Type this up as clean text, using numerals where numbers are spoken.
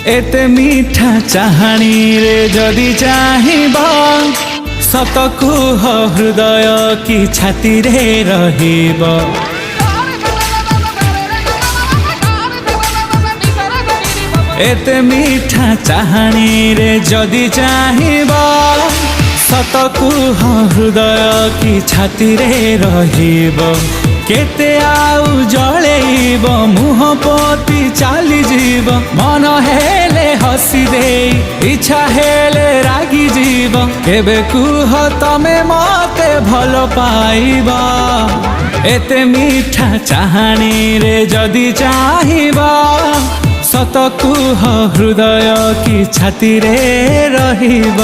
एते मीठा चाहानी रे जदि चाहिब सत कुह हृदय कि छाती रे रहिब। एते मीठा चाहानी रे जदि चाहिब सत कुह हृदय कि छाती रे रहिब। केते आउ जळेइब मुह पोती चाली जीव मन हेले हसी दे इच्छा हेले रागी जीव। केबे कुह तमे मते भल पाइब एते मीठा चाहानी रे जदि चाहिब सत कुह हृदय कि छाती रे रहिब।